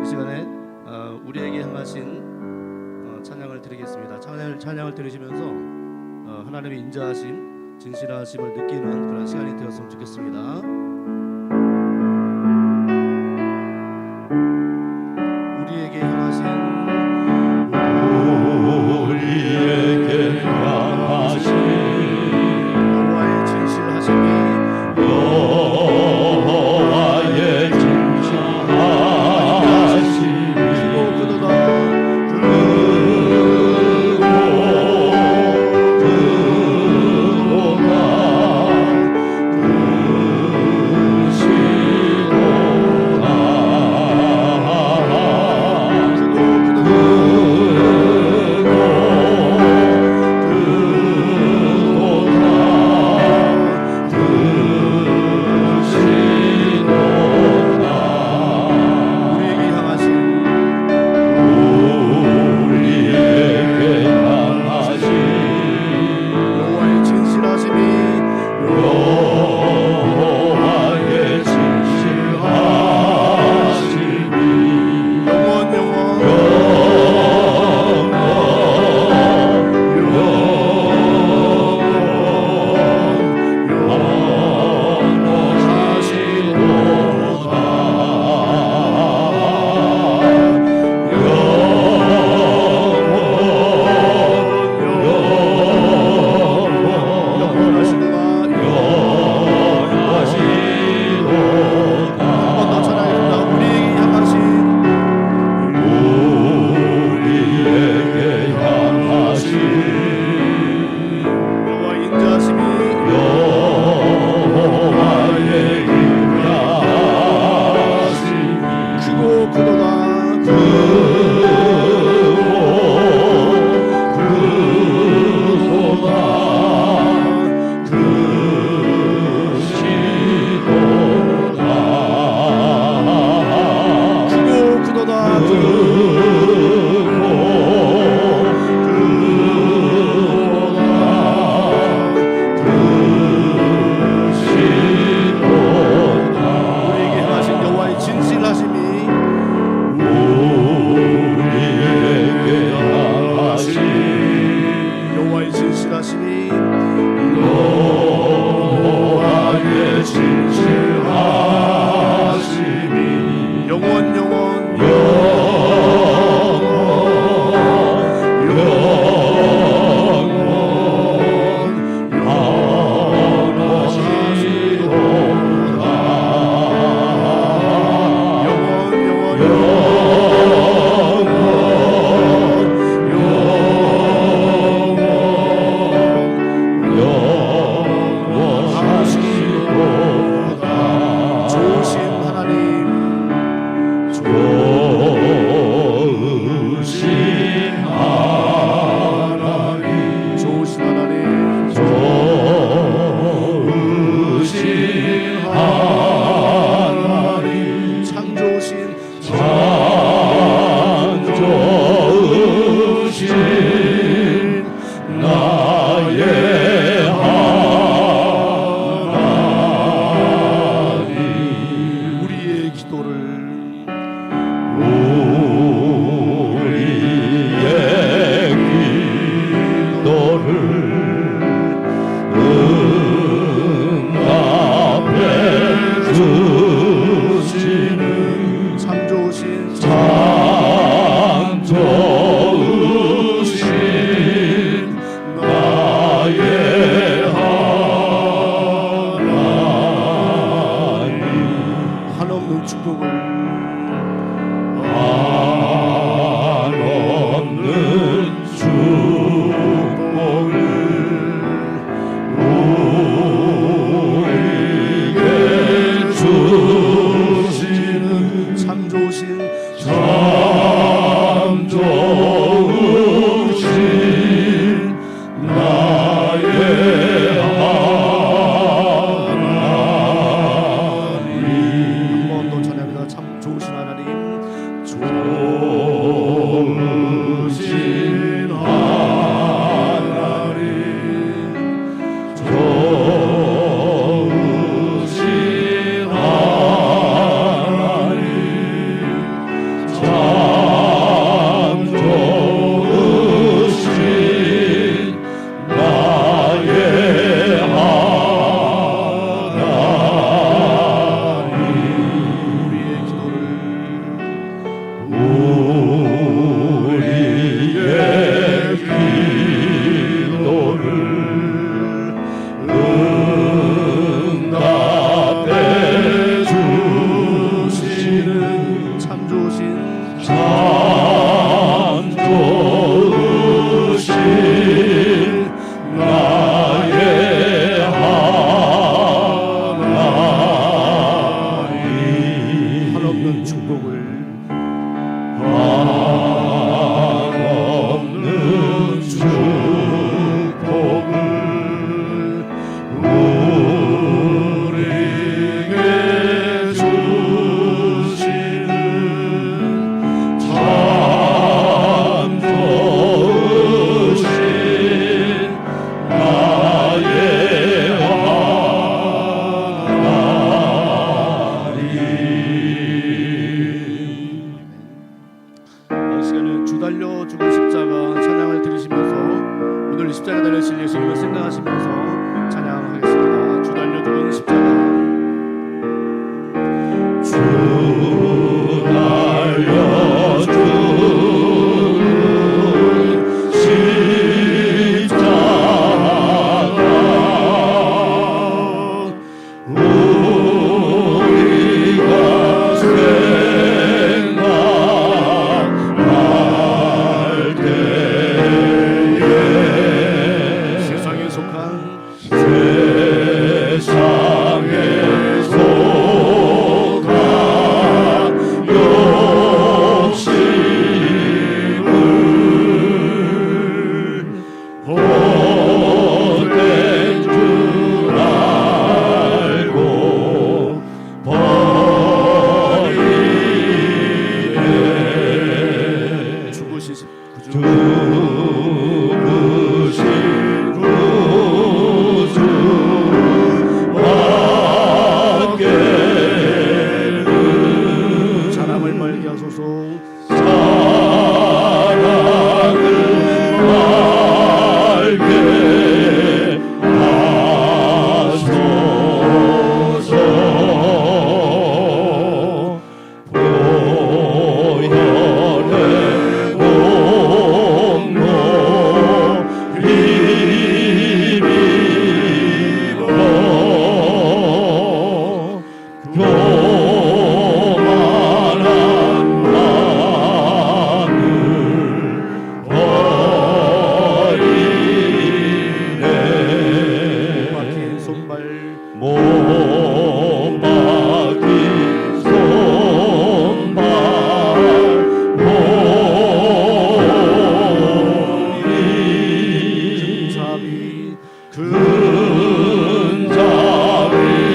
시간에 우리에게 향하신 찬양을 드리겠습니다. 찬양을 들으시면서 하나님의 인자하심, 진실하심을 느끼는 그런 시간이 되었으면 좋겠습니다. 우리에게 향하신 여호와의 진실하심이 못 박힌 손발 모리 자비 큰 자비가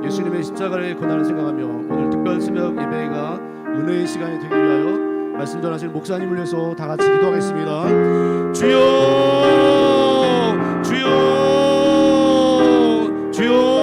예수님의 십자가의 고난을 생각하며 오늘 특별 새벽 예배가 은혜의 시간이 되기 위하여 말씀 전하실 목사님을 위해서 다 같이 기도하겠습니다. 주여, 주여, 주여.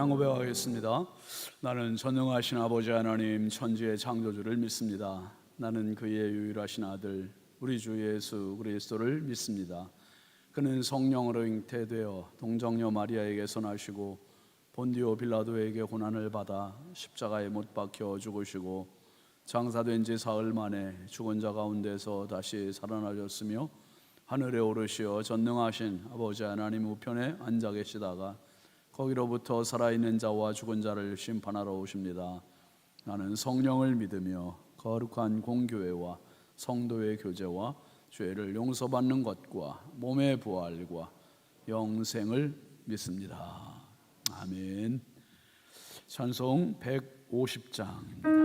신앙 고백하겠습니다. 나는 전능하신 아버지 하나님 천지의 창조주를 믿습니다. 나는 그의 유일하신 아들 우리 주 예수 그리스도를 믿습니다. 그는 성령으로 잉태되어 동정녀 마리아에게서 나시고 본디오 빌라도에게 고난을 받아 십자가에 못 박혀 죽으시고 장사된 지 사흘 만에 죽은 자 가운데서 다시 살아나셨으며 하늘에 오르시어 전능하신 아버지 하나님 우편에 앉아 계시다가 거기로부터 살아있는 자와 죽은 자를 심판하러 오십니다. 나는 성령을 믿으며 거룩한 공교회와 성도의 교제와 죄를 용서받는 것과 몸의 부활과 영생을 믿습니다. 아멘. 찬송 150장입니다.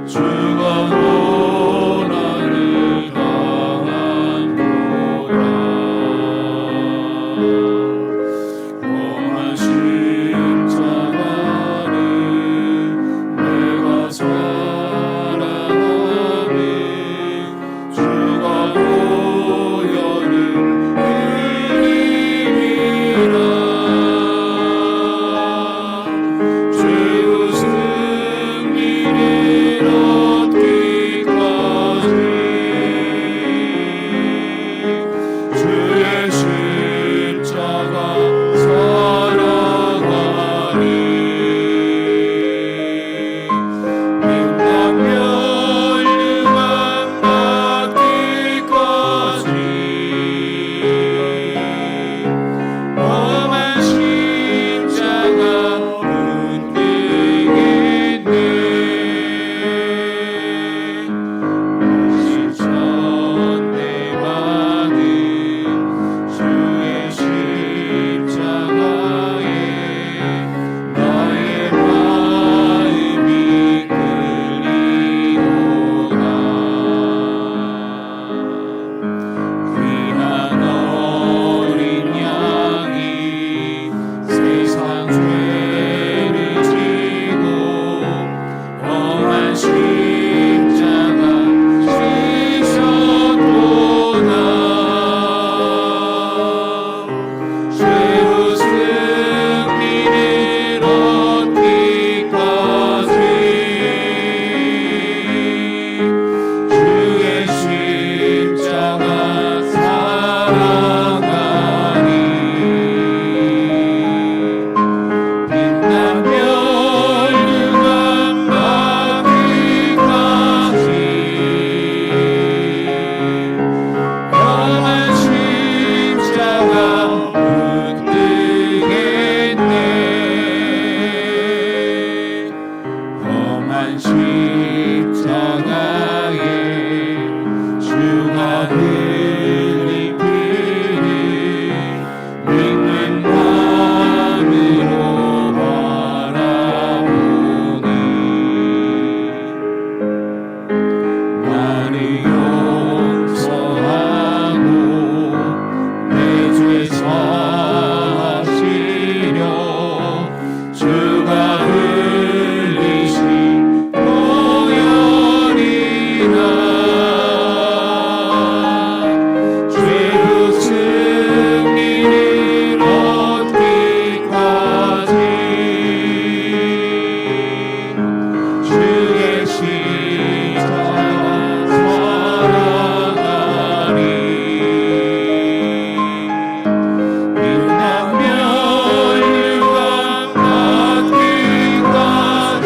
주가 원하는 도라 험한 십자가에 주가 흘린 피를 믿는 마음으로 바라보니 나를 용서하고 내 죄 사하시려 주가 흘리신 보혈이라 죄로 승리를 얻기까지 주의 십자가 살아가리 빛나며 유감 받기까지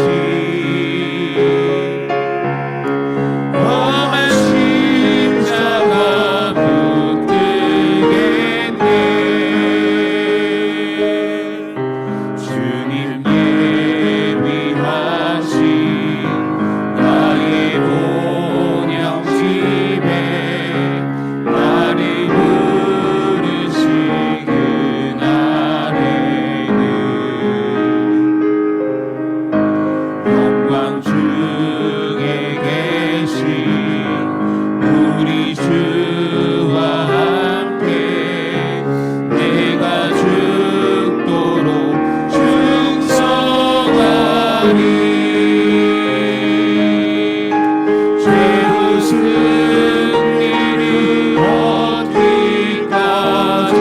험한 십자가 붙들겠네 주님 예비하신 나의 본향집에 나를 부르신 그날에는 영광 중에 계신 우리 주와 함께 내가 죽도록 충성하리 죄로 승리를 얻기까지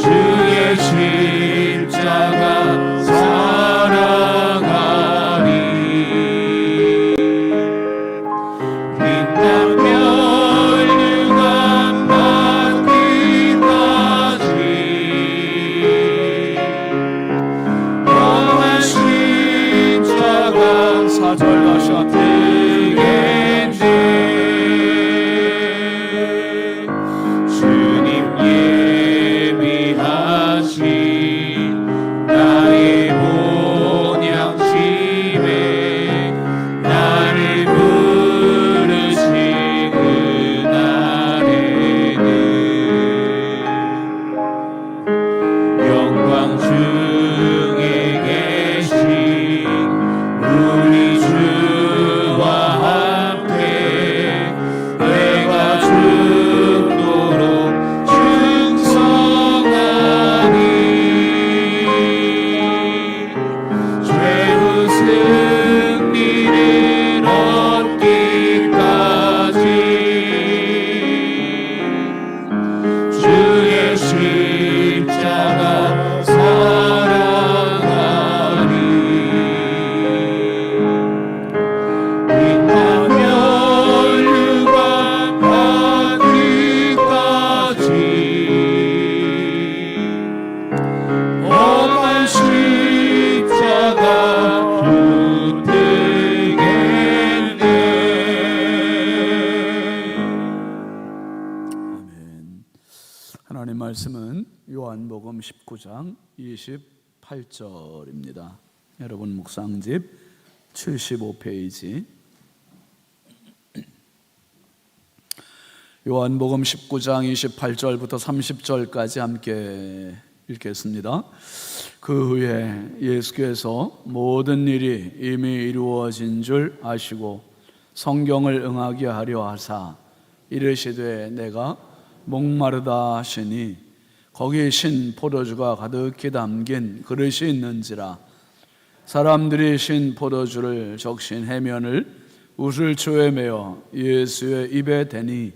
주의 십자가 살아가리 빛나며 유감 받기까지 험한 십자가 4절 다시 되겠네 주님 예비하신 나의 본향집에 나를 부르신 그날에는 영광 중에 계신 우리 주와 함께 내가 죽도록 충성하리 죄로 승리를 얻기까지 주의 십자가 살아가리 빛나며 유감 받기까지 험한 십자가 붙들겠네 아멘. 하나님 말씀은 요한복음 19장 28절입니다. 여러분 묵상집 75페이지 요한복음 19장 28절부터 30절까지 함께 읽겠습니다. 그 후에 예수께서 모든 일이 이미 이루어진 줄 아시고 성경을 응하게 하려 하사 이르시되 내가 목마르다 하시니 거기 신 포도주가 가득히 담긴 그릇이 있는지라 사람들이 신 포도주를 적신 해면을 우슬초에 메어 예수의 입에 대니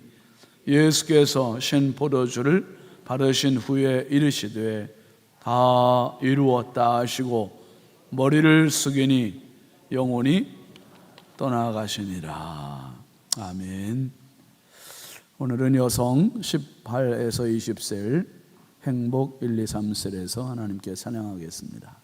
예수께서 신 포도주를 바르신 후에 이르시되 다 이루었다 하시고 머리를 숙이니 영혼이 떠나가시니라. 아멘. 오늘은 여성 18에서 20셀 행복 1, 2, 3셀에서 하나님께 찬양하겠습니다.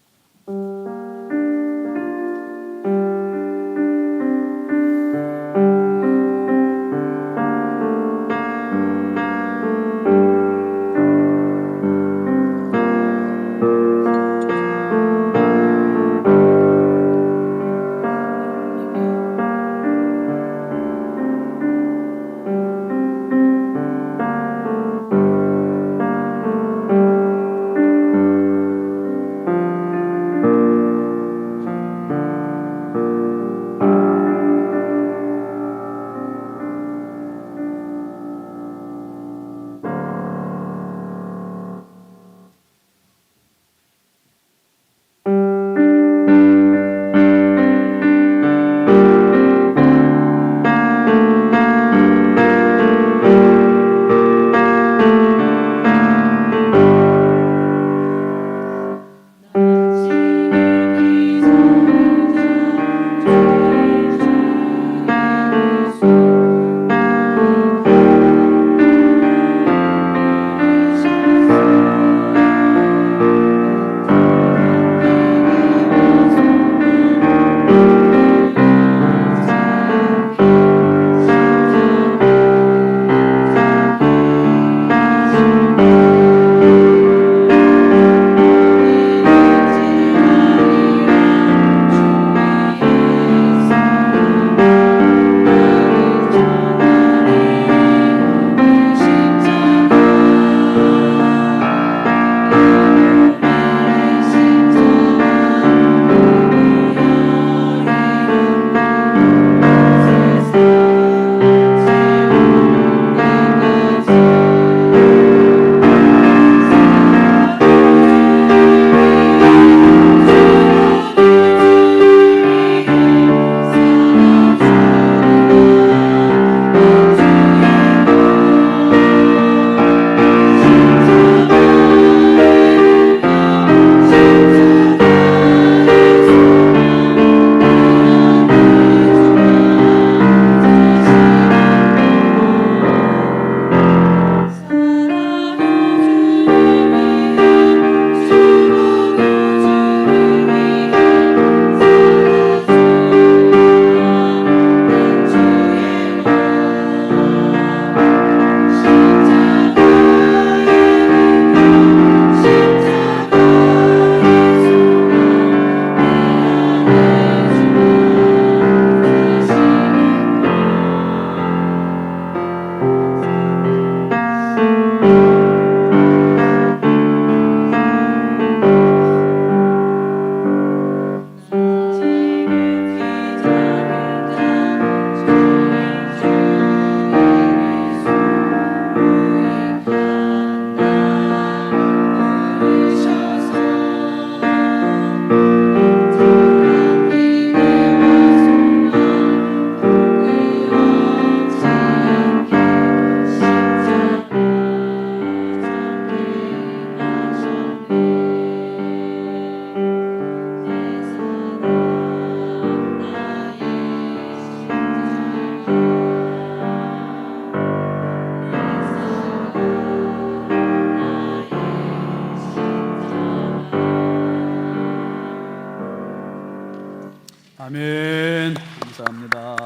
아멘. 감사합니다.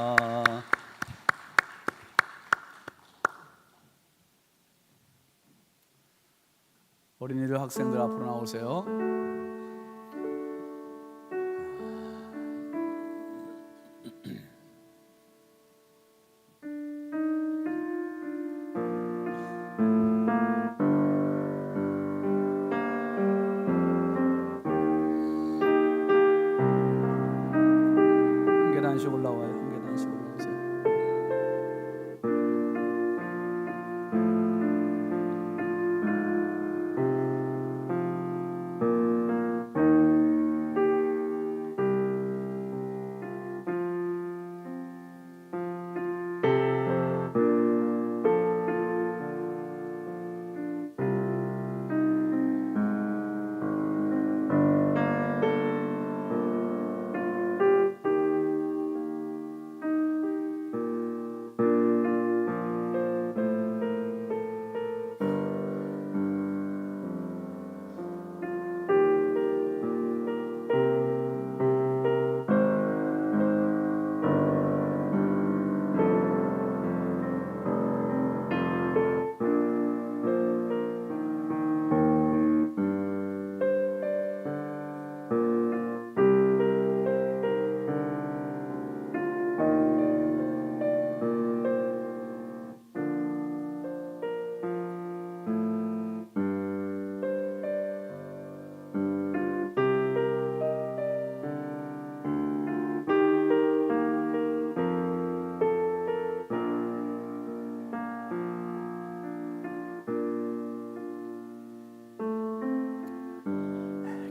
어린이들 학생들 앞으로 나오세요. 한 계단씩 올라와요. 한 계단씩 올라오세요.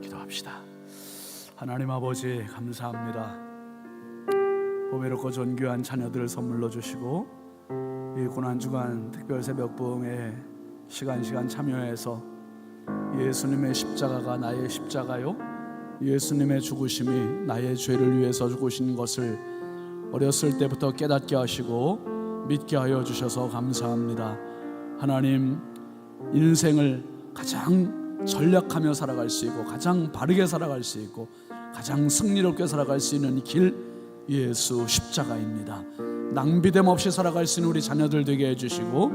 기도합시다. 하나님 아버지 감사합니다. 보배롭고 존귀한 자녀들을 선물로 주시고 이 고난주간 특별 새벽 부흥에 시간 참여해서 예수님의 십자가가 나의 십자가요, 예수님의 죽으심이 나의 죄를 위해서 죽으신 것을 어렸을 때부터 깨닫게 하시고 믿게 하여 주셔서 감사합니다. 하나님, 인생을 가장 전략하며 살아갈 수 있고 가장 바르게 살아갈 수 있고 가장 승리롭게 살아갈 수 있는 길, 예수 십자가입니다. 낭비됨 없이 살아갈 수 있는 우리 자녀들 되게 해주시고,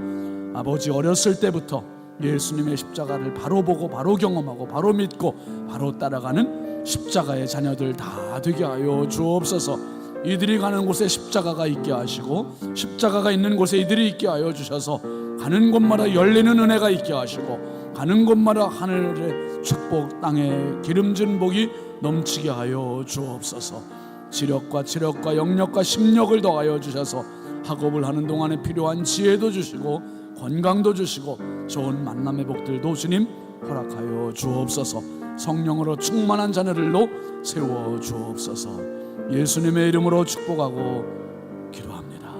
아버지 어렸을 때부터 예수님의 십자가를 바로 보고 바로 경험하고 바로 믿고 바로 따라가는 십자가의 자녀들 다 되게 하여 주옵소서. 이들이 가는 곳에 십자가가 있게 하시고 십자가가 있는 곳에 이들이 있게 하여 주셔서 가는 곳마다 열리는 은혜가 있게 하시고 가는 곳마다 하늘의 축복, 땅에 기름진 복이 넘치게 하여 주옵소서. 지력과 체력과 영력과 심력을 더하여 주셔서 학업을 하는 동안에 필요한 지혜도 주시고 건강도 주시고 좋은 만남의 복들도 주님 허락하여 주옵소서. 성령으로 충만한 자녀들로 세워 주옵소서. 예수님의 이름으로 축복하고 기도합니다.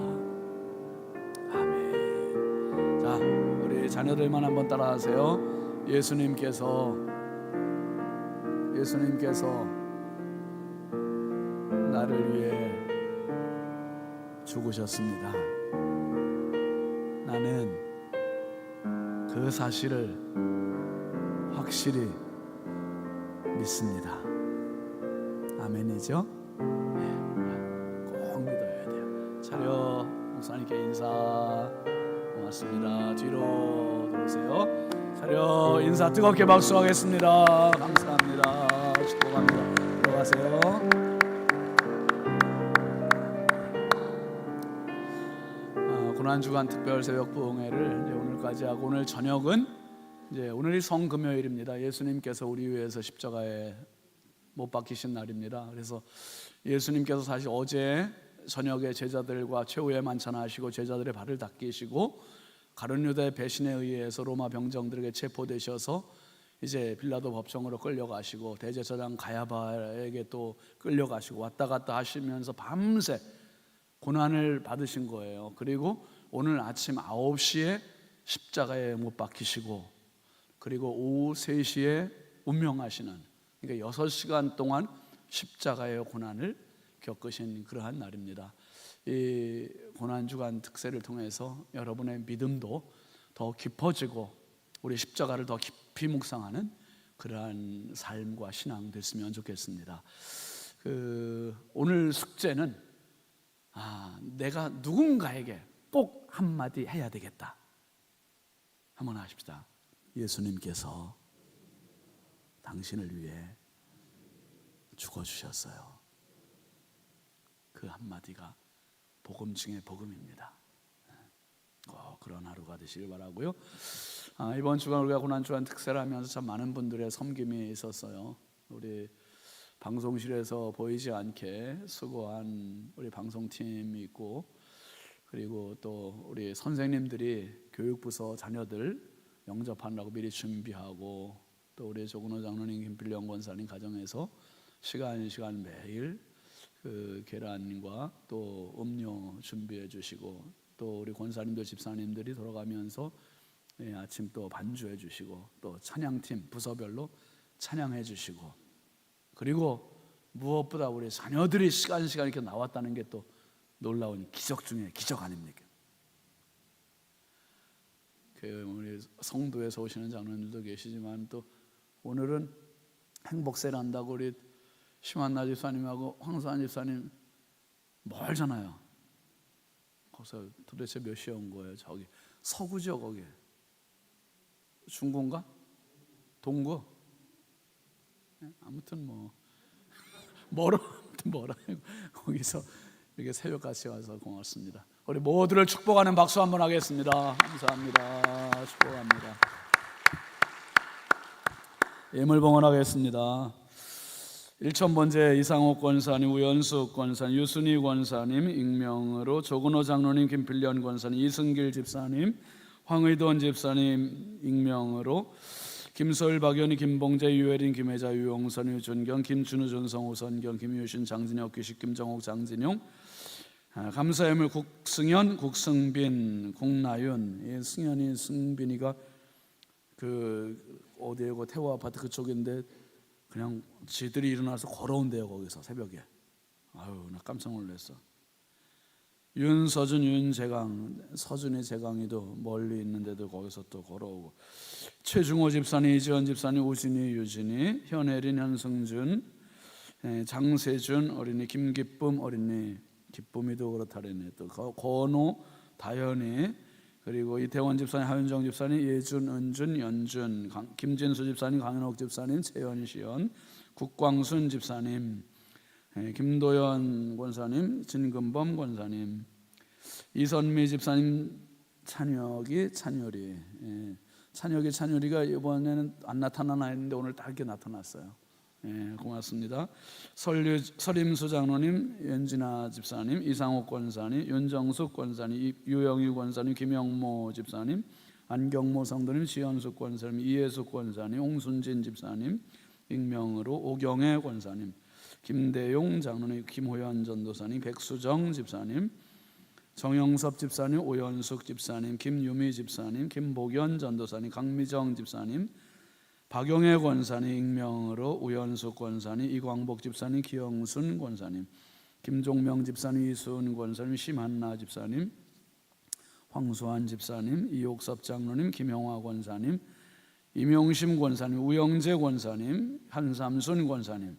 아멘. 자, 우리 자녀들만 한번 따라하세요. 예수님께서 나를 위해 죽으셨습니다. 나는 그 사실을 확실히 믿습니다. 아멘이죠? 꼭 믿어야 돼요. 차려 목사님께 인사. 고맙습니다. 뒤로 들어오세요. 차려 인사 뜨겁게 박수하겠습니다. 감사합니다. 축복합니다. 들어가세요. 고난주간 특별 새벽 부흥회를 이제 오늘까지 하고, 오늘 저녁은 이제 오늘이 성금요일입니다. 예수님께서 우리 위해서 십자가에 못 박히신 날입니다. 그래서 예수님께서 사실 어제 저녁에 제자들과 최후의 만찬하시고 제자들의 발을 닦이시고 가룟 유다의 배신에 의해서 로마 병정들에게 체포되셔서 이제 빌라도 법정으로 끌려가시고 대제사장 가야바에게 또 끌려가시고 왔다 갔다 하시면서 밤새 고난을 받으신 거예요. 그리고 오늘 아침 9시에 십자가에 못 박히시고 그리고 오후 3시에 운명하시는, 그러니까 6시간 동안 십자가의 고난을 겪으신 그러한 날입니다. 이 고난주간 특세를 통해서 여러분의 믿음도 더 깊어지고 우리 십자가를 더 깊이 묵상하는 그러한 삶과 신앙 됐으면 좋겠습니다. 오늘 숙제는 내가 누군가에게 꼭 한마디 해야 되겠다. 한번 하십시다. 예수님께서 당신을 위해 죽어주셨어요. 그 한마디가 복음 중에 복음입니다. 그런 하루가 되시길 바라고요. 이번 주간 우리가 고난주간 특세를 하면서 참 많은 분들의 섬김이 있었어요. 우리 방송실에서 보이지 않게 수고한 우리 방송팀이 있고, 그리고 또 우리 선생님들이 교육부서 자녀들 영접하느라고 미리 준비하고, 또 우리 조근호 장로님, 김필령 권사님 가정에서 시간 매일 그 계란과 또 음료 준비해 주시고, 또 우리 권사님들 집사님들이 돌아가면서 아침 또 반주해 주시고, 또 찬양팀 부서별로 찬양해 주시고, 그리고 무엇보다 우리 자녀들이 시간 이렇게 나왔다는 게 또 놀라운 기적 중에 기적 아닙니까? 우리 성도에서 오시는 장로님들도 계시지만, 또 오늘은 행복세를 한다고 우리 심한나 집사님하고 황수환 집사님 멀잖아요. 거기서 도대체 몇 시에 온 거예요? 저기 서구죠, 거기. 중구인가? 동구? 아무튼 멀어. 거기서 이렇게 새벽같이 와서 고맙습니다. 우리 모두를 축복하는 박수 한번 하겠습니다. 감사합니다. 축복합니다. 예물 봉헌하겠습니다. 1000번째 이상옥 권사님, 우연숙 권사님, 유순희 권사님 익명으로, 조근호 장로님, 김필련 권사님, 이승길 집사님, 황의돈 집사님 익명으로, 김서일, 박연희, 김봉재, 유혜린, 김혜자, 유용선, 유준경, 김준우, 준성우, 선경, 김유신, 장진혁, 귀식, 김정옥, 장진용, 감사예물 국승현, 국승빈, 국나윤. 승현이, 승빈이가 어디에 태호 아파트 그쪽인데 그냥 지들이 일어나서 걸어온대요. 거기서 새벽에. 나 깜짝 놀랐어. 윤서준, 윤재강, 서준이, 재강이도 멀리 있는데도 거기서 또 걸어오고, 최중호 집사님, 이지원 집사님, 우진이, 유진이, 현혜린, 현승준, 장세준 어린이, 김기쁨 어린이, 기쁨이도 그렇다래네. 또 권호, 다현이, 그리고 이태원 집사님, 하윤정 집사님, 예준, 은준, 연준, 김진수 집사님, 강현옥 집사님, 최현, 시연, 국광순 집사님, 김도연 권사님, 진금범 권사님, 이선미 집사님, 찬열이가 이번에는 안 나타나나 했는데 오늘 딱 이렇게 나타났어요. 고맙습니다. 설임수 장로님, 연진아 집사님, 이상옥 권사님, 윤정숙 권사님, 유영희 권사님, 김영모 집사님, 안경모 성도님, 지현숙 권사님, 이혜숙 권사님, 홍순진 집사님 익명으로, 오경혜 권사님, 김대용 장로님, 김호연 전도사님, 백수정 집사님, 정영섭 집사님, 오연숙 집사님, 김유미 집사님, 김복연 전도사님, 강미정 집사님, 박용혜 권사님 익명으로, 우연숙 권사님, 이광복 집사님, 기영순 권사님, 김종명 집사님, 이수은 권사님, 심한나 집사님, 황수환 집사님, 이옥섭 장로님, 김영화 권사님, 임용심 권사님, 우영재 권사님, 한삼순 권사님,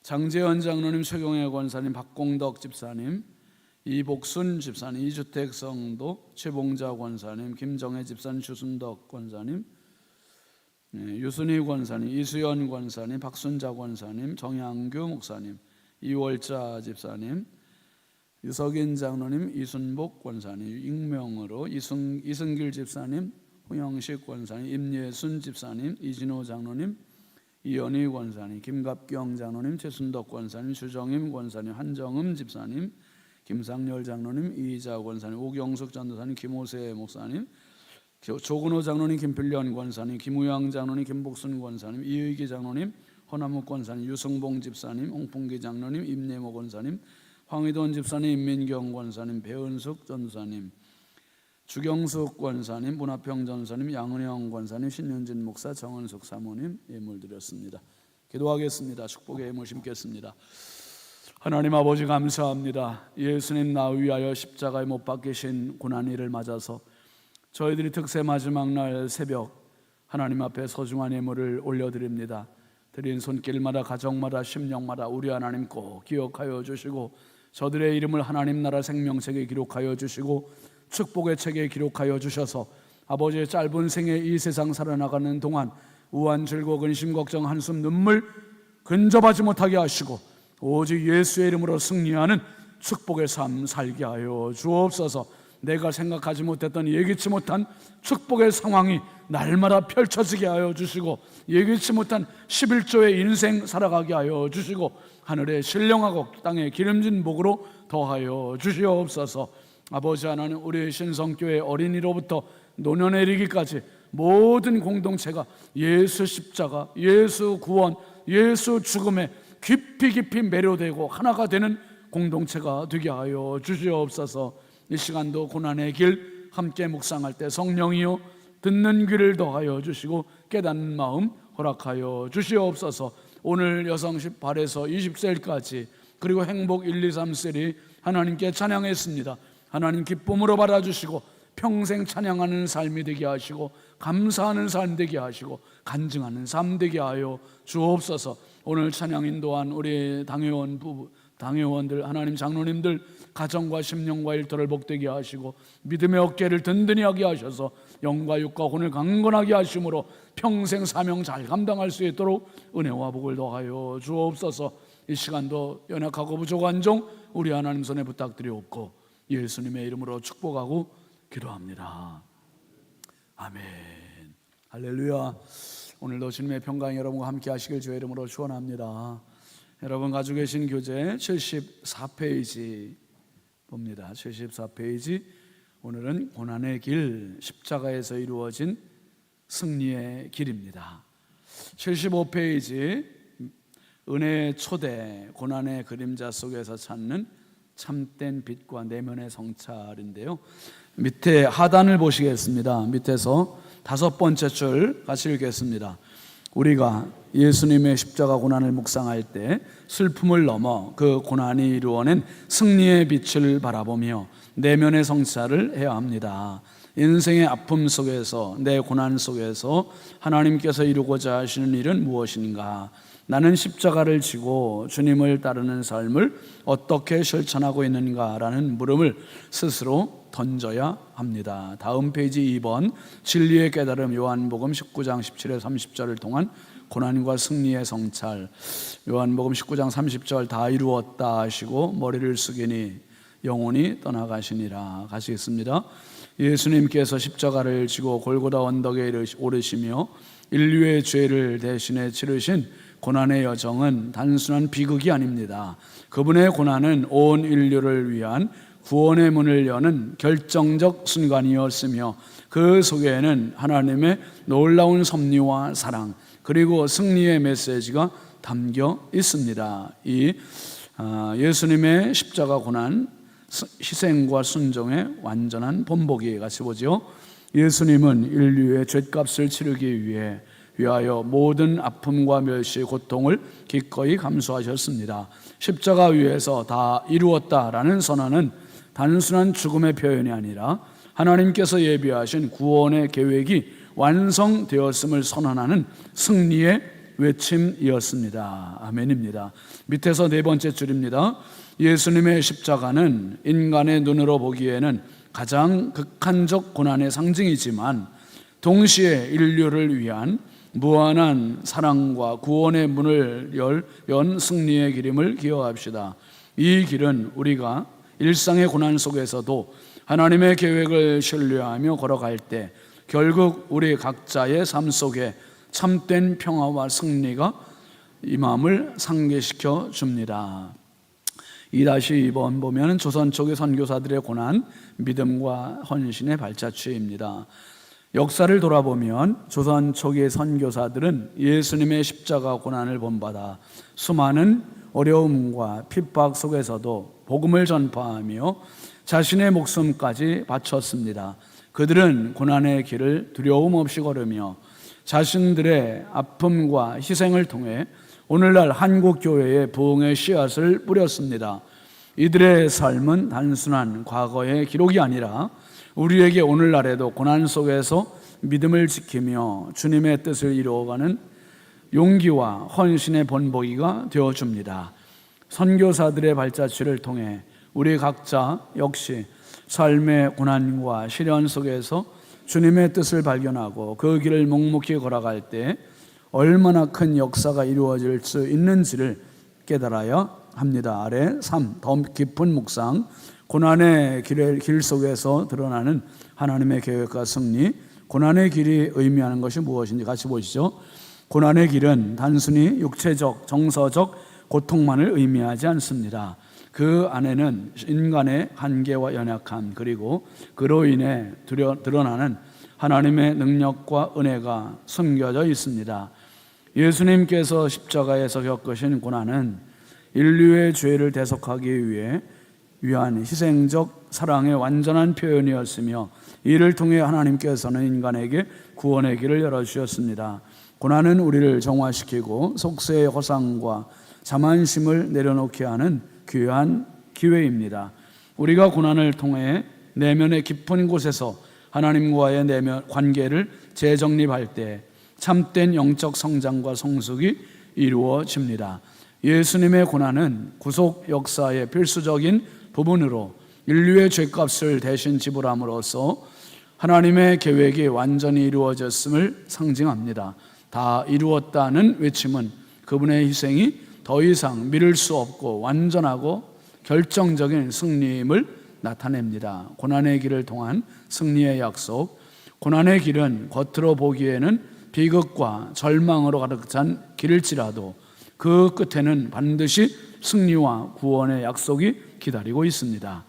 장재현 장로님, 최경혜 권사님, 박공덕 집사님, 이복순 집사님, 이주택 성도, 최봉자 권사님, 김정혜 집사님, 주순덕 권사님, 유순희 권사님, 이수연 권사님, 박순자 권사님, 정양규 목사님, 이월자 집사님, 유석인 장로님, 이순복 권사님 익명으로, 이승길 집사님, 홍영식 권사님, 임예순 집사님, 이진호 장로님, 이연희 권사님, 김갑경 장로님, 최순덕 권사님, 주정임 권사님, 한정음 집사님, 김상열 장로님, 이희자 권사님, 오경숙 전도사님, 김호세 목사님, 조근호 장로님, 김필련 권사님, 김우영 장로님, 김복순 권사님, 이의기 장로님, 허남욱 권사님, 유승봉 집사님, 홍풍기 장로님, 임예모 권사님, 황의돈 집사님, 임민경 권사님, 배은숙 전도사님, 주경숙 권사님, 문화평 전사님, 양은영 권사님, 신현진 목사, 정은숙 사모님 예물 드렸습니다. 기도하겠습니다. 축복의 예물 심겠습니다. 하나님 아버지 감사합니다. 예수님 나 위하여 십자가에 못 박히신 고난일을 맞아서 저희들이 특세 마지막 날 새벽 하나님 앞에 소중한 예물을 올려드립니다. 드린 손길마다 가정마다 심령마다 우리 하나님 꼭 기억하여 주시고 저들의 이름을 하나님 나라 생명책에 기록하여 주시고 축복의 책에 기록하여 주셔서 아버지의 짧은 생에 이 세상 살아나가는 동안 우한 즐거 근심 걱정 한숨 눈물 근접하지 못하게 하시고 오직 예수의 이름으로 승리하는 축복의 삶 살게 하여 주옵소서. 내가 생각하지 못했던 예기치 못한 축복의 상황이 날마다 펼쳐지게 하여 주시고 예기치 못한 11조의 인생 살아가게 하여 주시고 하늘에 신령하고 땅에 기름진 복으로 더하여 주시옵소서. 아버지 하나님, 우리 신성교회 어린이로부터 노년에 이르기까지 모든 공동체가 예수 십자가, 예수 구원, 예수 죽음에 깊이 매료되고 하나가 되는 공동체가 되게 하여 주시옵소서. 이 시간도 고난의 길 함께 묵상할 때 성령이여 듣는 귀를 더하여 주시고 깨닫는 마음 허락하여 주시옵소서. 오늘 여성십 8에서 20세일까지 그리고 행복 1, 2, 3셀이 하나님께 찬양했습니다. 하나님 기쁨으로 받아주시고 평생 찬양하는 삶이 되게 하시고 감사하는 삶 되게 하시고 간증하는 삶 되게 하여 주옵소서. 오늘 찬양 인도한 우리 당회원 부부, 당회원들, 하나님 장로님들 가정과 심령과 일터를 복되게 하시고 믿음의 어깨를 든든히 하게 하셔서 영과 육과 혼을 강건하게 하심으로 평생 사명 잘 감당할 수 있도록 은혜와 복을 더하여 주옵소서. 이 시간도 연약하고 부족한 종 우리 하나님 손에 부탁드리옵고 예수님의 이름으로 축복하고 기도합니다. 아멘. 할렐루야. 오늘도 주님의 평강이 여러분과 함께 하시길 주의 이름으로 축원합니다. 여러분 가지고 계신 교재 74페이지 봅니다. 74페이지. 오늘은 고난의 길, 십자가에서 이루어진 승리의 길입니다. 75페이지 은혜의 초대, 고난의 그림자 속에서 찾는 참된 빛과 내면의 성찰인데요. 밑에 하단을 보시겠습니다. 밑에서 5번째 줄 같이 읽겠습니다. 우리가 예수님의 십자가 고난을 묵상할 때 슬픔을 넘어 그 고난이 이루어낸 승리의 빛을 바라보며 내면의 성찰을 해야 합니다. 인생의 아픔 속에서, 내 고난 속에서 하나님께서 이루고자 하시는 일은 무엇인가? 나는 십자가를 지고 주님을 따르는 삶을 어떻게 실천하고 있는가라는 물음을 스스로 던져야 합니다. 다음 페이지 2번 진리의 깨달음, 요한복음 19장 17에 30절을 통한 고난과 승리의 성찰. 요한복음 19장 30절 다 이루었다 하시고 머리를 숙이니 영혼이 떠나가시니라. 가시겠습니다. 예수님께서 십자가를 지고 골고다 언덕에 오르시며 인류의 죄를 대신에 치르신 고난의 여정은 단순한 비극이 아닙니다. 그분의 고난은 온 인류를 위한 구원의 문을 여는 결정적 순간이었으며 그 속에는 하나님의 놀라운 섭리와 사랑 그리고 승리의 메시지가 담겨 있습니다. 이 예수님의 십자가 고난, 희생과 순종의 완전한 본보기 같이 보죠. 예수님은 인류의 죗값을 치르기 위하여 모든 아픔과 멸시, 고통을 기꺼이 감수하셨습니다. 십자가 위에서 다 이루었다라는 선언은 단순한 죽음의 표현이 아니라 하나님께서 예비하신 구원의 계획이 완성되었음을 선언하는 승리의 외침이었습니다. 아멘입니다. 밑에서 4번째 줄입니다. 예수님의 십자가는 인간의 눈으로 보기에는 가장 극한적 고난의 상징이지만 동시에 인류를 위한 무한한 사랑과 구원의 문을 연 승리의 길임을 기억합시다. 이 길은 우리가 일상의 고난 속에서도 하나님의 계획을 신뢰하며 걸어갈 때 결국 우리 각자의 삶 속에 참된 평화와 승리가 임함을 상기시켜 줍니다. 2-2번 보면 조선 초기 선교사들의 고난, 믿음과 헌신의 발자취입니다. 역사를 돌아보면 조선 초기의 선교사들은 예수님의 십자가 고난을 본받아 수많은 어려움과 핍박 속에서도 복음을 전파하며 자신의 목숨까지 바쳤습니다. 그들은 고난의 길을 두려움 없이 걸으며 자신들의 아픔과 희생을 통해 오늘날 한국교회의 부흥의 씨앗을 뿌렸습니다. 이들의 삶은 단순한 과거의 기록이 아니라 우리에게 오늘날에도 고난 속에서 믿음을 지키며 주님의 뜻을 이루어가는 용기와 헌신의 본보기가 되어줍니다. 선교사들의 발자취를 통해 우리 각자 역시 삶의 고난과 시련 속에서 주님의 뜻을 발견하고 그 길을 묵묵히 걸어갈 때 얼마나 큰 역사가 이루어질 수 있는지를 깨달아야 합니다. 아래 3. 더 깊은 묵상. 고난의 길 속에서 드러나는 하나님의 계획과 승리. 고난의 길이 의미하는 것이 무엇인지 같이 보시죠. 고난의 길은 단순히 육체적, 정서적 고통만을 의미하지 않습니다. 그 안에는 인간의 한계와 연약함, 그리고 그로 인해 드러나는 하나님의 능력과 은혜가 숨겨져 있습니다. 예수님께서 십자가에서 겪으신 고난은 인류의 죄를 대속하기 위한 희생적 사랑의 완전한 표현이었으며, 이를 통해 하나님께서는 인간에게 구원의 길을 열어주셨습니다. 고난은 우리를 정화시키고 속세의 허상과 자만심을 내려놓게 하는 귀한 기회입니다. 우리가 고난을 통해 내면의 깊은 곳에서 하나님과의 내면 관계를 재정립할 때 참된 영적 성장과 성숙이 이루어집니다. 예수님의 고난은 구속 역사의 필수적인 부분으로 인류의 죄값을 대신 지불함으로써 하나님의 계획이 완전히 이루어졌음을 상징합니다. 다 이루었다는 외침은 그분의 희생이 더 이상 미룰 수 없고 완전하고 결정적인 승리임을 나타냅니다. 고난의 길을 통한 승리의 약속. 고난의 길은 겉으로 보기에는 비극과 절망으로 가득 찬 길일지라도 그 끝에는 반드시 승리와 구원의 약속이 기다리고 있습니다.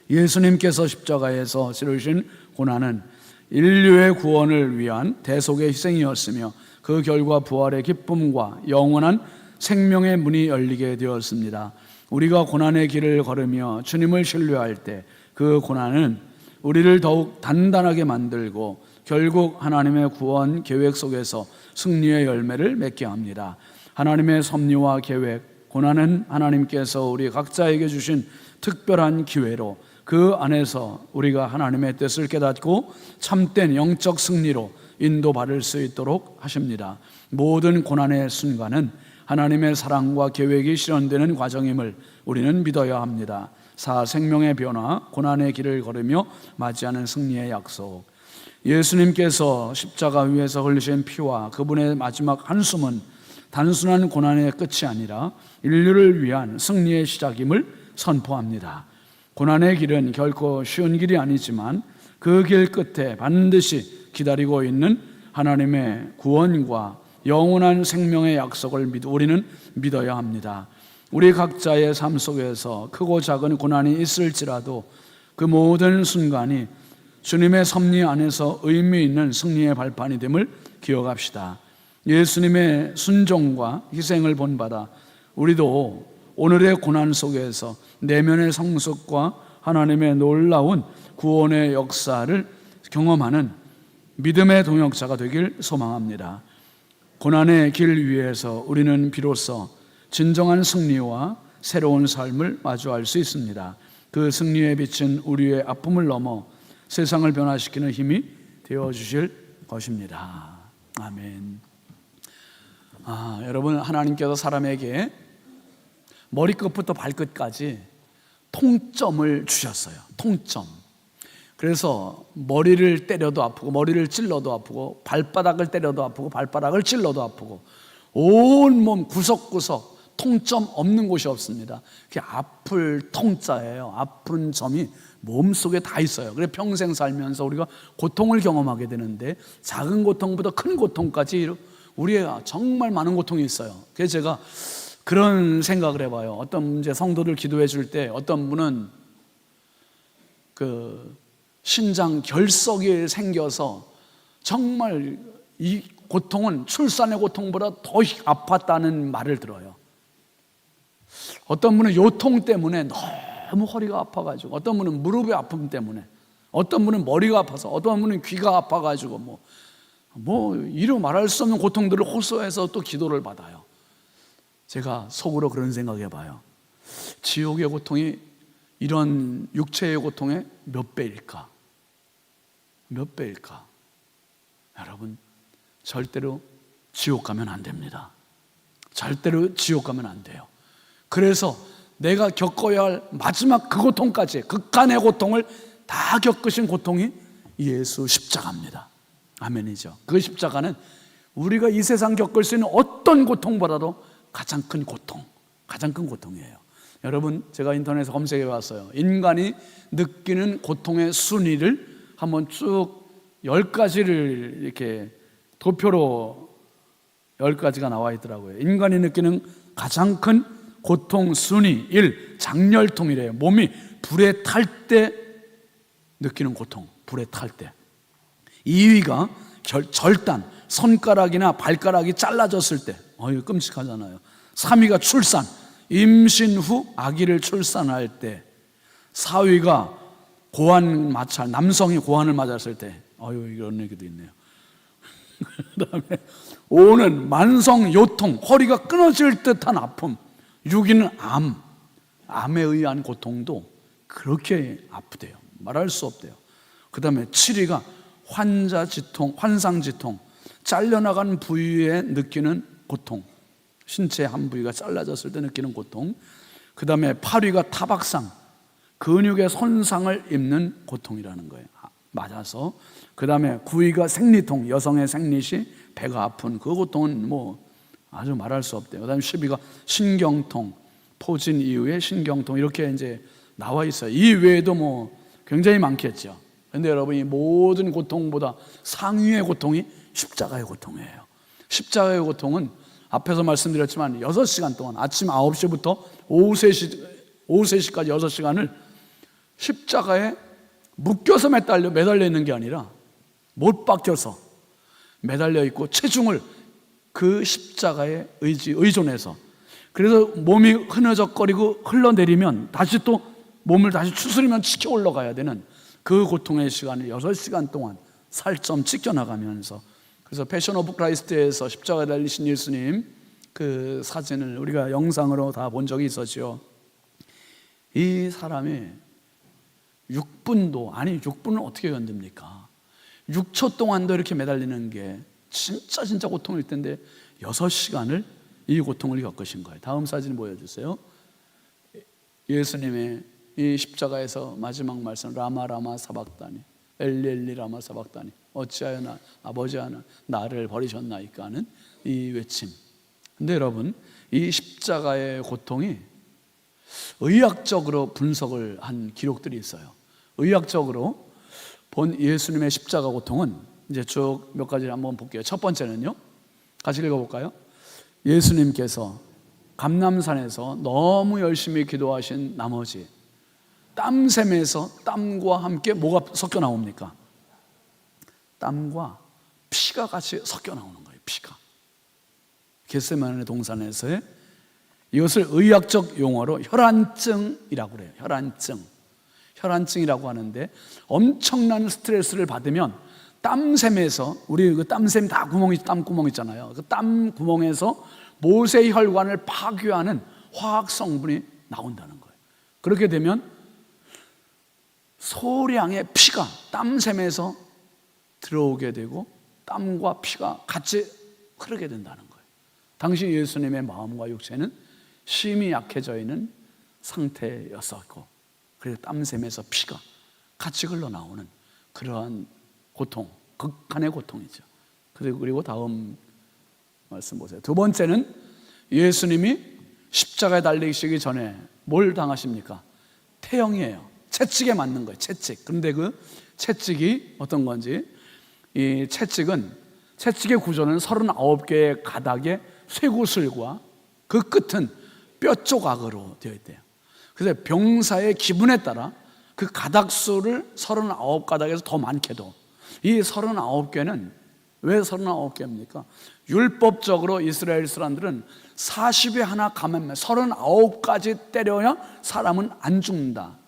예수님께서 십자가에서 치르신 고난은 인류의 구원을 위한 대속의 희생이었으며, 그 결과 부활의 기쁨과 영원한 생명의 문이 열리게 되었습니다. 우리가 고난의 길을 걸으며 주님을 신뢰할 때 그 고난은 우리를 더욱 단단하게 만들고 결국 하나님의 구원 계획 속에서 승리의 열매를 맺게 합니다. 하나님의 섭리와 계획, 고난은 하나님께서 우리 각자에게 주신 특별한 기회로 그 안에서 우리가 하나님의 뜻을 깨닫고 참된 영적 승리로 인도받을 수 있도록 하십니다. 모든 고난의 순간은 하나님의 사랑과 계획이 실현되는 과정임을 우리는 믿어야 합니다. 4. 생명의 변화, 고난의 길을 걸으며 맞이하는 승리의 약속. 예수님께서 십자가 위에서 흘리신 피와 그분의 마지막 한숨은 단순한 고난의 끝이 아니라 인류를 위한 승리의 시작임을 선포합니다. 고난의 길은 결코 쉬운 길이 아니지만 그 길 끝에 반드시 기다리고 있는 하나님의 구원과 영원한 생명의 약속을 우리는 믿어야 합니다. 우리 각자의 삶 속에서 크고 작은 고난이 있을지라도 그 모든 순간이 주님의 섭리 안에서 의미 있는 승리의 발판이 됨을 기억합시다. 예수님의 순종과 희생을 본받아 우리도 오늘의 고난 속에서 내면의 성숙과 하나님의 놀라운 구원의 역사를 경험하는 믿음의 동역자가 되길 소망합니다. 고난의 길 위에서 우리는 비로소 진정한 승리와 새로운 삶을 마주할 수 있습니다. 그 승리에 비친 우리의 아픔을 넘어 세상을 변화시키는 힘이 되어주실 것입니다. 아멘. 여러분, 하나님께서 사람에게 머리끝부터 발끝까지 통점을 주셨어요. 통점. 그래서 머리를 때려도 아프고 머리를 찔러도 아프고 발바닥을 때려도 아프고 발바닥을 찔러도 아프고 온몸 구석구석 통점 없는 곳이 없습니다. 그게 아플 통자예요. 아픈 점이 몸속에 다 있어요. 그래서 평생 살면서 우리가 고통을 경험하게 되는데 작은 고통보다 큰 고통까지 우리의 정말 많은 고통이 있어요. 그래서 제가 그런 생각을 해봐요. 어떤 이제 성도들 기도해 줄 때 어떤 분은 그 신장 결석이 생겨서 정말 이 고통은 출산의 고통보다 더 아팠다는 말을 들어요. 어떤 분은 요통 때문에 너무 허리가 아파가지고, 어떤 분은 무릎의 아픔 때문에, 어떤 분은 머리가 아파서, 어떤 분은 귀가 아파가지고 이루 말할 수 없는 고통들을 호소해서 또 기도를 받아요. 제가 속으로 그런 생각해봐요. 지옥의 고통이 이런 육체의 고통의 몇 배일까? 몇 배일까? 여러분, 절대로 지옥 가면 안 됩니다. 절대로 지옥 가면 안 돼요. 그래서 내가 겪어야 할 마지막 그 고통까지, 극한의 고통을 다 겪으신 고통이 예수 십자가입니다. 아멘이죠. 그 십자가는 우리가 이 세상 겪을 수 있는 어떤 고통보다도 가장 큰 고통, 가장 큰 고통이에요. 여러분, 제가 인터넷에서 검색해 봤어요. 인간이 느끼는 고통의 순위를 한번 쭉 10가지를 이렇게 도표로 10가지가 나와 있더라고요. 인간이 느끼는 가장 큰 고통 순위 1. 장렬통이래요. 몸이 불에 탈 때 느끼는 고통, 불에 탈 때. 2위가 절단, 손가락이나 발가락이 잘라졌을 때. 이거 끔찍하잖아요. 3위가 출산, 임신 후 아기를 출산할 때. 4위가 고환 마찰, 남성이 고환을 맞았을 때. 이런 얘기도 있네요. 그 다음에 5는 만성 요통, 허리가 끊어질 듯한 아픔. 6위는 암에 의한 고통도 그렇게 아프대요. 말할 수 없대요. 그 다음에 7위가 환상지통, 잘려나간 부위에 느끼는 고통, 신체 한 부위가 잘라졌을 때 느끼는 고통. 그 다음에 8위가 타박상, 근육의 손상을 입는 고통이라는 거예요. 맞아서. 그 다음에 9위가 생리통, 여성의 생리시 배가 아픈 그 고통은 아주 말할 수 없대요. 그 다음에 10위가 신경통, 포진 이후에 신경통, 이렇게 이제 나와 있어요. 이 외에도 굉장히 많겠죠. 그런데 여러분, 이 모든 고통보다 상위의 고통이 십자가의 고통이에요. 십자가의 고통은 앞에서 말씀드렸지만 6시간 동안, 아침 9시부터 오후 3시까지 6시간을 십자가에 묶여서 매달려 있는 게 아니라 못 박혀서 매달려 있고, 체중을 그 십자가에 의존해서, 그래서 몸이 흐느적거리고 흘러내리면 다시 또 몸을 다시 추스리면 치켜 올라가야 되는 그 고통의 시간을 6시간 동안 살점 찢겨나가면서. 그래서 패션 오브 크라이스트에서 십자가에 달리신 예수님 그 사진을 우리가 영상으로 다 본 적이 있었죠. 이 사람이 6분을 어떻게 견딥니까? 6초 동안도 이렇게 매달리는 게 진짜 고통일 텐데 6시간을 이 고통을 겪으신 거예요. 다음 사진 보여주세요. 예수님의 이 십자가에서 마지막 말씀, 라마 사박다니, 엘리 라마 사박다니, 어찌하여 아버지 하나 나를 버리셨나이까 하는 이 외침. 근데 여러분, 이 십자가의 고통이 의학적으로 분석을 한 기록들이 있어요. 의학적으로 본 예수님의 십자가 고통은 이제 쭉 몇 가지를 한번 볼게요. 첫 번째는요, 같이 읽어볼까요? 예수님께서 감람산에서 너무 열심히 기도하신 나머지 땀샘에서 땀과 함께 뭐가 섞여 나옵니까? 땀과 피가 같이 섞여 나오는 거예요. 피가. 겟세마네 동산에서의, 이것을 의학적 용어로 혈안증이라고 그래요. 혈안증이라고 하는데, 엄청난 스트레스를 받으면 땀샘에서, 우리 그 땀샘 다 땀구멍 있잖아요. 그 땀구멍에서 모세의 혈관을 파괴하는 화학 성분이 나온다는 거예요. 그렇게 되면 소량의 피가 땀샘에서 들어오게 되고 땀과 피가 같이 흐르게 된다는 거예요. 당시 예수님의 마음과 육체는 심히 약해져 있는 상태였었고, 그래서 땀샘에서 피가 같이 흘러나오는 그러한 고통, 극한의 고통이죠. 그리고 다음 말씀 보세요. 두 번째는 예수님이 십자가에 달리시기 전에 뭘 당하십니까? 태형이에요. 채찍에 맞는 거예요. 채찍. 그런데 그 채찍이 어떤 건지, 이 채찍의 구조는 39개의 가닥의 쇠구슬과 그 끝은 뼈 조각으로 되어 있대요. 그래서 병사의 기분에 따라 그 가닥수를 39가닥에서 더 많게도, 이 39개는 왜 39개입니까? 율법적으로 이스라엘 사람들은 40에 하나 감하면 39까지 때려야 사람은 안 죽는다.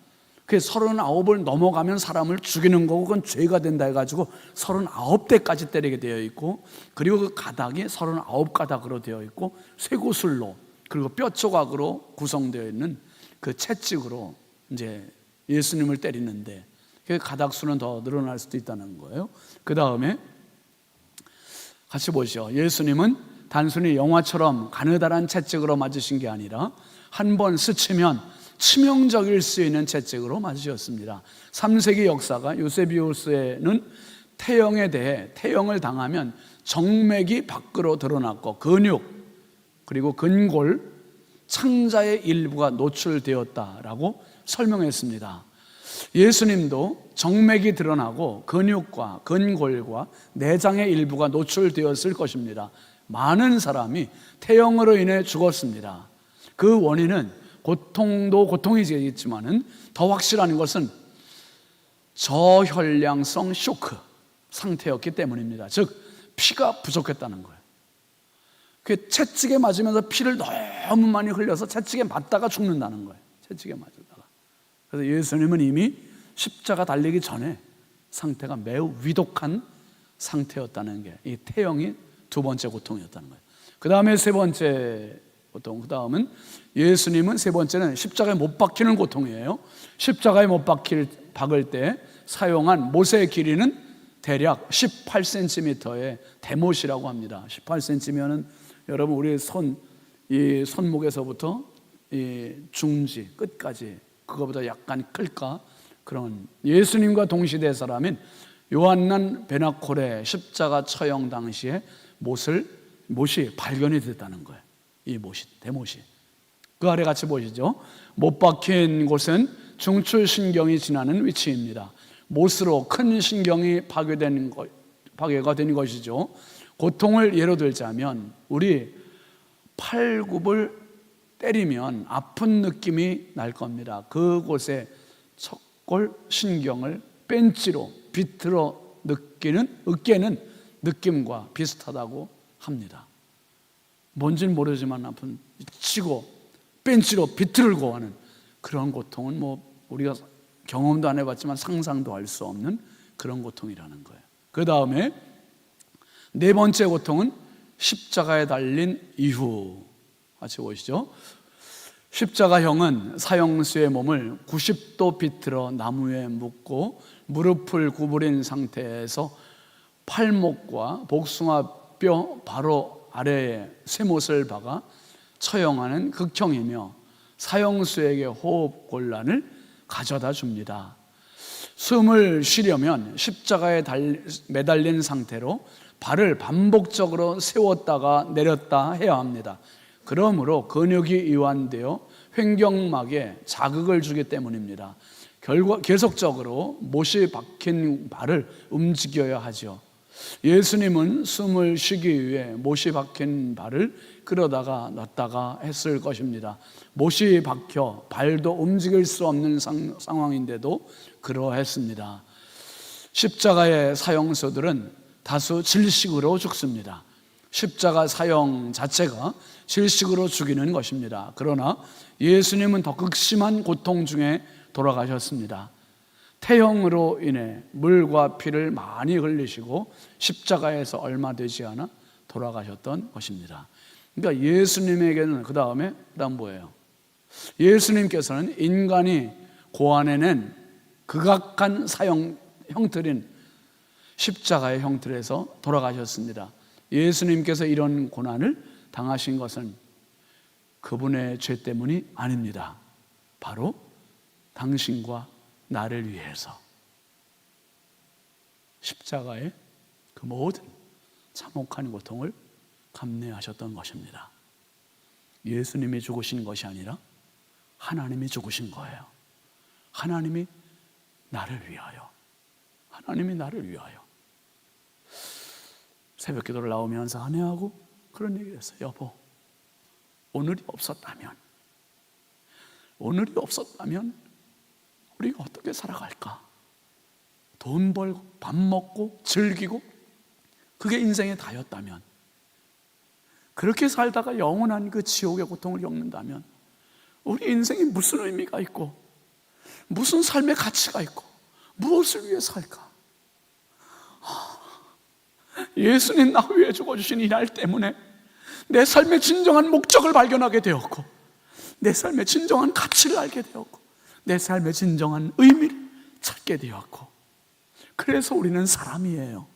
그 39을 넘어가면 사람을 죽이는 거고 그건 죄가 된다 해가지고 39대까지 때리게 되어 있고, 그리고 그 가닥이 39가닥으로 되어 있고 쇠구슬로 그리고 뼈 조각으로 구성되어 있는 그 채찍으로 이제 예수님을 때리는데, 그 가닥수는 더 늘어날 수도 있다는 거예요. 그 다음에 같이 보시죠. 예수님은 단순히 영화처럼 가느다란 채찍으로 맞으신 게 아니라 한 번 스치면 치명적일 수 있는 채찍으로 맞으셨습니다. 3세기 역사가 요세비우스에는 태형에 대해 태형을 당하면 정맥이 밖으로 드러났고 근육 그리고 근골 창자의 일부가 노출되었다라고 설명했습니다. 예수님도 정맥이 드러나고 근육과 근골과 내장의 일부가 노출되었을 것입니다. 많은 사람이 태형으로 인해 죽었습니다. 그 원인은 고통도 고통이겠지만은 더 확실한 것은 저혈량성 쇼크 상태였기 때문입니다. 즉 피가 부족했다는 거예요. 그 채찍에 맞으면서 피를 너무 많이 흘려서 채찍에 맞다가 죽는다는 거예요. 채찍에 맞다가. 그래서 예수님은 이미 십자가 달리기 전에 상태가 매우 위독한 상태였다는 게 이 태형이 두 번째 고통이었다는 거예요. 그 다음에 세 번째 고통, 그 다음은 예수님은 세 번째는 십자가에 못 박히는 고통이에요. 십자가에 못 박을 때 사용한 못의 길이는 대략 18cm의 대못이라고 합니다. 18cm면은 여러분 우리 이 손목에서부터 이 중지 끝까지 그거보다 약간 클까? 그런 예수님과 동시대 사람인 요한난 베나콜의 십자가 처형 당시에 못이 발견이 됐다는 거예요. 이 못이, 대못이. 그 아래 같이 보시죠. 못 박힌 곳은 중추신경이 지나는 위치입니다. 못으로 큰 신경이 파괴가 된 것이죠. 고통을 예로 들자면 우리 팔굽을 때리면 아픈 느낌이 날 겁니다. 그곳에 척골 신경을 벤치로 비틀어 으깨는 느낌과 비슷하다고 합니다. 뭔지는 모르지만 아픈 치고 벤치로 비틀고 하는 그런 고통은 우리가 경험도 안 해봤지만 상상도 할 수 없는 그런 고통이라는 거예요. 그 다음에 네 번째 고통은 십자가에 달린 이후. 같이 보시죠. 십자가형은 사형수의 몸을 90도 비틀어 나무에 묶고 무릎을 구부린 상태에서 팔목과 복숭아뼈 바로 아래에 쇠못을 박아 처형하는 극형이며 사형수에게 호흡곤란을 가져다 줍니다. 숨을 쉬려면 십자가에 매달린 상태로 발을 반복적으로 세웠다가 내렸다 해야 합니다. 그러므로 근육이 이완되어 횡격막에 자극을 주기 때문입니다. 계속적으로 못이 박힌 발을 움직여야 하죠. 예수님은 숨을 쉬기 위해 못이 박힌 발을 끌어다가 놨다가 했을 것입니다. 못이 박혀 발도 움직일 수 없는 상황인데도 그러했습니다. 십자가의 사형수들은 다수 질식으로 죽습니다. 십자가 사형 자체가 질식으로 죽이는 것입니다. 그러나 예수님은 더 극심한 고통 중에 돌아가셨습니다. 태형으로 인해 물과 피를 많이 흘리시고 십자가에서 얼마 되지 않아 돌아가셨던 것입니다. 그러니까 예수님에게는 그다음 뭐예요? 예수님께서는 인간이 고안해낸 극악한 사형 형틀인 십자가의 형틀에서 돌아가셨습니다. 예수님께서 이런 고난을 당하신 것은 그분의 죄 때문이 아닙니다. 바로 당신과 나를 위해서 십자가의 그 모든 참혹한 고통을 감내하셨던 것입니다. 예수님이 죽으신 것이 아니라 하나님이 죽으신 거예요. 하나님이 나를 위하여, 하나님이 나를 위하여. 새벽 기도를 나오면서 아내하고 그런 얘기를 했어요. 여보, 오늘이 없었다면 우리가 어떻게 살아갈까? 돈 벌고 밥 먹고 즐기고 그게 인생의 다였다면, 그렇게 살다가 영원한 그 지옥의 고통을 겪는다면 우리 인생이 무슨 의미가 있고 무슨 삶의 가치가 있고 무엇을 위해 살까? 예수님 나 위해 죽어주신 이 날 때문에 내 삶의 진정한 목적을 발견하게 되었고, 내 삶의 진정한 가치를 알게 되었고, 내 삶의 진정한 의미를 찾게 되었고, 그래서 우리는 사람이에요.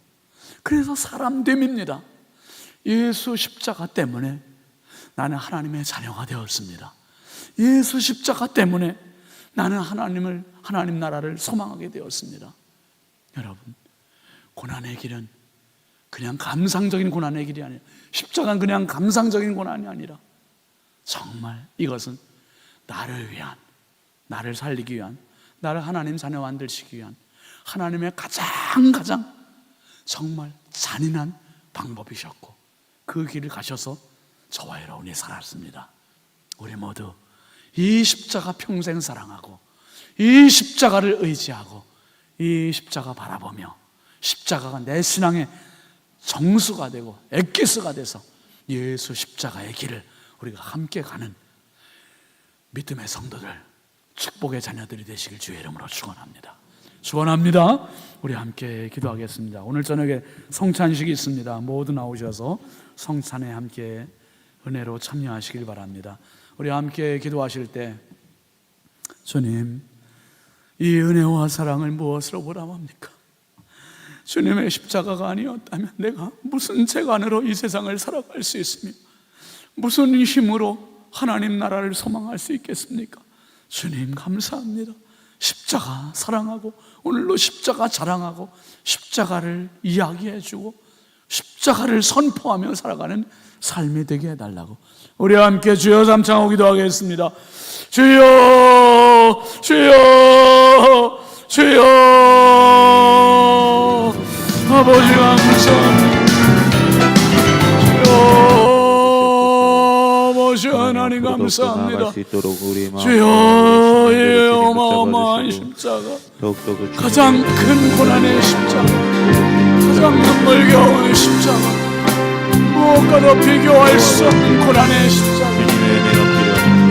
그래서 사람됨입니다. 예수 십자가 때문에 나는 하나님의 자녀가 되었습니다. 예수 십자가 때문에 나는 하나님 나라를 소망하게 되었습니다. 여러분, 고난의 길은 그냥 감상적인 고난의 길이 아니라, 십자가는 그냥 감상적인 고난이 아니라 정말 이것은 나를 위한, 나를 살리기 위한, 나를 하나님 자녀 만들시기 위한 하나님의 가장 정말 잔인한 방법이셨고, 그 길을 가셔서 저와 여러분이 살았습니다. 우리 모두 이 십자가 평생 사랑하고, 이 십자가를 의지하고, 이 십자가 바라보며 십자가가 내 신앙의 정수가 되고 엑기스가 돼서 예수 십자가의 길을 우리가 함께 가는 믿음의 성도들, 축복의 자녀들이 되시길 주의 이름으로 축원합니다. 축원합니다. 우리 함께 기도하겠습니다. 오늘 저녁에 성찬식이 있습니다. 모두 나오셔서 성찬에 함께 은혜로 참여하시길 바랍니다. 우리 함께 기도하실 때, 주님, 이 은혜와 사랑을 무엇으로 보람합니까? 주님의 십자가가 아니었다면 내가 무슨 재간으로 이 세상을 살아갈 수 있으며 무슨 힘으로 하나님 나라를 소망할 수 있겠습니까? 주님 감사합니다. 십자가 사랑하고, 오늘로 십자가 자랑하고, 십자가를 이야기해주고 십자가를 선포하며 살아가는 삶이 되게 해달라고 우리 함께 주여 삼창하고 기도하겠습니다. 주여, 주여, 주여. 아버지 감사합니다. 주여, 아버지 하나님 감사합니다. 주여, 이 어마어마한 십자가, 가장 큰 고난의 십자가, 가장 눈물겨운 십자가, 무엇과도 비교할 수 없는 고난의 십자가,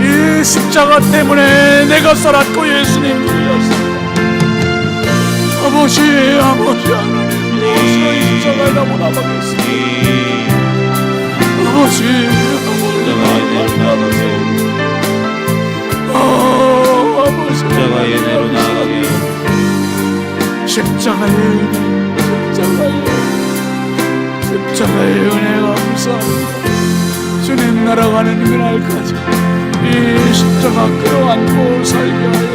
이 십자가 때문에 내가 살았고 예수님 죽으셨습니다. 아버지 하나님, 무엇으로 이 십자가를 다 보답하겠습니까? 아버지 십자가의 은혜로 나아가게 십자가의 은혜, 십자가의 은혜가 감사합니다. 주님 날아가는 그날까지 이 십자가 끌어안고 살게 하여